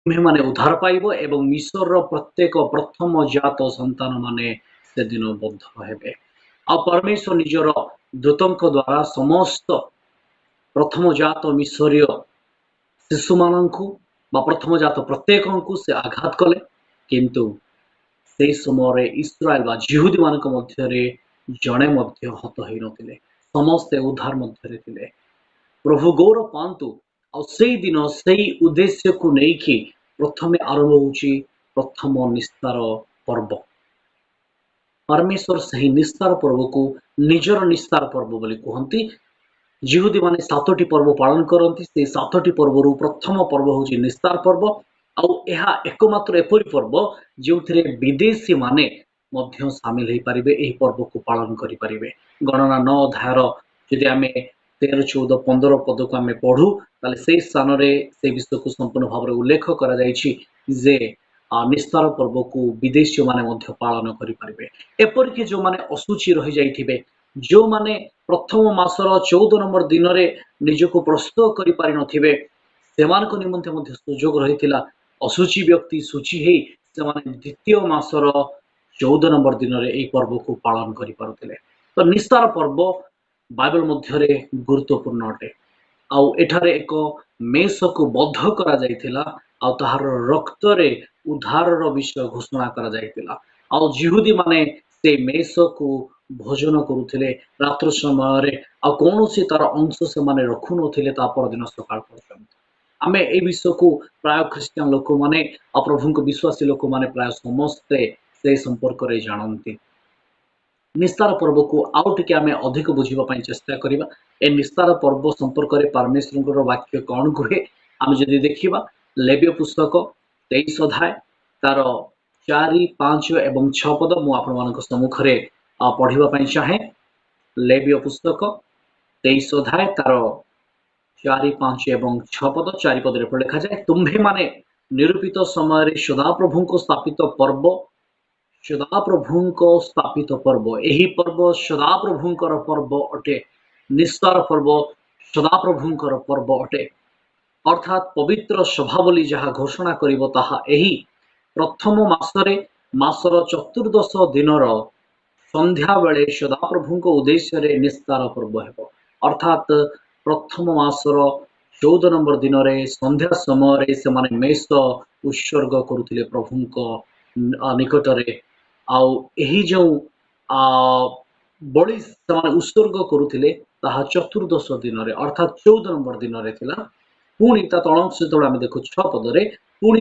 ତୁମ୍ଭେମାନେ ଉଦ୍ଧାର ପାଇବ ଏବଂ ମିଶ୍ରର ପ୍ରତ୍ୟେକ ପ୍ରଥମ ଜାତ ସନ୍ତାନ ମାନେ ସେଦିନ ବଦ୍ଧ ହେବେ। ଆଉ ପରମେଶ୍ୱର ନିଜର ଦୂତଙ୍କ ଦ୍ୱାରା ସମସ୍ତ ପ୍ରଥମ ଜାତ ମିଶ୍ରୀୟ ଶିଶୁମାନଙ୍କୁ ବା ପ୍ରଥମ ଜାତ ପ୍ରତ୍ୟେକଙ୍କୁ ସେ ଆଘାତ କଲେ, କିନ୍ତୁ ସେହି ସମୟରେ ଇସ୍ରାଏଲ ବା ଜିହୁଦୀ ମାନଙ୍କ ମଧ୍ୟରେ ଜଣେ ମଧ୍ୟ ହତ ହୋଇନଥିଲେ, ସମସ୍ତେ ଉଦ୍ଧାର ମଧ୍ୟରେ ଥିଲେ। ପ୍ରଭୁ ଗୌରବ ପାଆନ୍ତୁ। ଆଉ ସେଇ ଦିନ ସେଇ ଉଦ୍ଦେଶ୍ୟକୁ ନେଇକି ପ୍ରଥମେ ଆରମ୍ଭ ହେଉଛି ପ୍ରଥମ ନିସ୍ତାର ପର୍ବ। ପରମେଶ୍ୱର ସେହି ନିସ୍ତାର ପର୍ବକୁ ନିଜର ନିସ୍ତାର ପର୍ବ ବୋଲି କୁହନ୍ତି। ଜିହୁଦୀ ମାନେ 7ଟି ପର୍ବ ପାଳନ କରନ୍ତି। ସେଇ 7ଟି ପର୍ବରୁ ପ୍ରଥମ ପର୍ବ ହେଉଛି ନିସ୍ତାର ପର୍ବ। ଆଉ ଏହା ଏକମାତ୍ର ଏପରି ପର୍ବ ଯେଉଁଥିରେ ବିଦେଶୀ ମାନେ ମଧ୍ୟ ସାମିଲ ହୋଇପାରିବେ, ଏହି ପର୍ବକୁ ପାଳନ କରିପାରିବେ। ଗଣନା 9 ଅଧ୍ୟାୟର ଯଦି ଆମେ 13, 14, 15 ପଦକୁ ଆମେ ପଢୁ, ତାହେଲେ ସେହି ସ୍ଥାନରେ ସେ ବିଷୟକୁ ସମ୍ପୂର୍ଣ୍ଣ ଭାବରେ ଉଲ୍ଲେଖ କରାଯାଇଛି ଯେ ନିସ୍ତାର ପର୍ବକୁ ବିଦେଶୀ ମାନେ ମଧ୍ୟ ପାଳନ କରିପାରିବେ। ଏପରିକି ଯେଉଁମାନେ ଅଶୁଚି ରହିଯାଇଥିବେ, ଯେଉଁମାନେ ପ୍ରଥମ ମାସର 14 ନମ୍ବର ଦିନରେ ନିଜକୁ ପ୍ରସ୍ତୁତ କରିପାରିନଥିବେ, ସେମାନଙ୍କ ନିମନ୍ତେ ମଧ୍ୟ ସୁଯୋଗ ରହିଥିଲା। ଅଶୁଚି ବ୍ୟକ୍ତି ଶୁଚି ହେଇ ସେମାନେ ଦ୍ୱିତୀୟ ମାସର 14 ନମ୍ବର ଦିନରେ ଏହି ପର୍ବକୁ ପାଳନ କରିପାରୁଥିଲେ। ତ ନିସ୍ତାର ପର୍ବ ବାଇବେଲ ମଧ୍ୟରେ ଗୁରୁତ୍ୱପୂର୍ଣ୍ଣ ଅଟେ। ଆଉ ଏଠାରେ ଏକ ମେଷକୁ ବଦ୍ଧ କରାଯାଇଥିଲା, ଆଉ ତାହାର ରକ୍ତରେ ଉଦ୍ଧାରର ବିଷୟ ଘୋଷଣା କରାଯାଇଥିଲା। ଆଉ ଜିହୁଦୀ ମାନେ ସେ ମେଷକୁ ଭୋଜନ କରୁଥିଲେ ରାତ୍ର ସମୟରେ, ଆଉ କୌଣସି ତାର ଅଂଶ ସେମାନେ ରଖୁନଥିଲେ ତା ପରଦିନ ସକାଳ ପର୍ଯ୍ୟନ୍ତ। ଆମେ এই ବିଷୟକୁ ପ୍ରାୟ ଖ୍ରୀଷ୍ଟିଆନ ଲୋକମାନେ ଆଉ ପ୍ରଭୁଙ୍କ ବିଶ୍ୱାସୀ ଲୋକମାନେ ପ୍ରାୟ ସମସ୍ତେ ସେ ସମ୍ପର୍କରେ ଜାଣନ୍ତି। ନିସ୍ତାର ପର୍ବକୁ ଆଉ ଟିକେ ଆମେ ଅଧିକ ବୁଝିବା ପାଇଁ ଚେଷ୍ଟା କରିବା। ଏ ନିସ୍ତାର ପର୍ବ ସମ୍ପର୍କରେ ପରମେଶ୍ୱରଙ୍କର ବାକ୍ୟ କ'ଣ କୁହେ ଆମେ ଯଦି ଦେଖିବା, ଲେବ୍ୟ ପୁସ୍ତକ 23 ଅଧ୍ୟାୟ ତାର 4, 5 ଏବଂ 6 ପଦ ମୁଁ ଆପଣମାନଙ୍କ ସମ୍ମୁଖରେ ପଢିବା ପାଇଁ ଚାହେଁ। ଲେବ୍ୟ ପୁସ୍ତକ 23 ଅଧ୍ୟାୟ ତାର 4, 5 ଏବଂ 6 ପଦ। 4 ପଦରେ ଲେଖାଯାଏ, ତୁମ୍ଭେମାନେ ନିରୂପିତ ସମୟରେ ସଦାପ୍ରଭୁଙ୍କ ସ୍ଥାପିତ ପର୍ବ, ସଦାପ୍ରଭୁଙ୍କ ସ୍ଥାପିତ ପର୍ବ, ଏହି ପର୍ବ ସଦାପ୍ରଭୁଙ୍କର ପର୍ବ ଅଟେ। ନିସ୍ତାର ପର୍ବ ସଦାପ୍ରଭୁଙ୍କର ପର୍ବ ଅଟେ। ଅର୍ଥାତ୍ ପବିତ୍ର ସଭା ବୋଲି ଯାହା ଘୋଷଣା କରିବ ତାହା ଏହି ପ୍ରଥମ ମାସରେ ମାସର ଚତୁର୍ଦ୍ଦଶ ଦିନର ସନ୍ଧ୍ୟା ବେଳେ ସଦାପ୍ରଭୁଙ୍କ ଉଦ୍ଦେଶ୍ୟରେ ନିସ୍ତାର ପର୍ବ ହେବ। ଅର୍ଥାତ୍ ପ୍ରଥମ ମାସର 14 ନମ୍ବର ଦିନରେ ସନ୍ଧ୍ୟା ସମୟରେ ସେମାନେ ମେଷ ଉତ୍ସର୍ଗ କରୁଥିଲେ ପ୍ରଭୁଙ୍କ ନିକଟରେ। ଆଉ ଏହି ଯେଉଁ ବଳି ସେମାନେ ଉତ୍ସର୍ଗ କରୁଥିଲେ ତାହା ଚତୁର୍ଦ୍ଦଶ ଦିନରେ ଅର୍ଥାତ୍ 14 ନମ୍ବର ଦିନରେ ଥିଲା। ପୁଣି ତା ତଳ ଅଂଶ ଯେତେବେଳେ ଆମେ ଦେଖୁ 6 ପଦରେ, ପୁଣି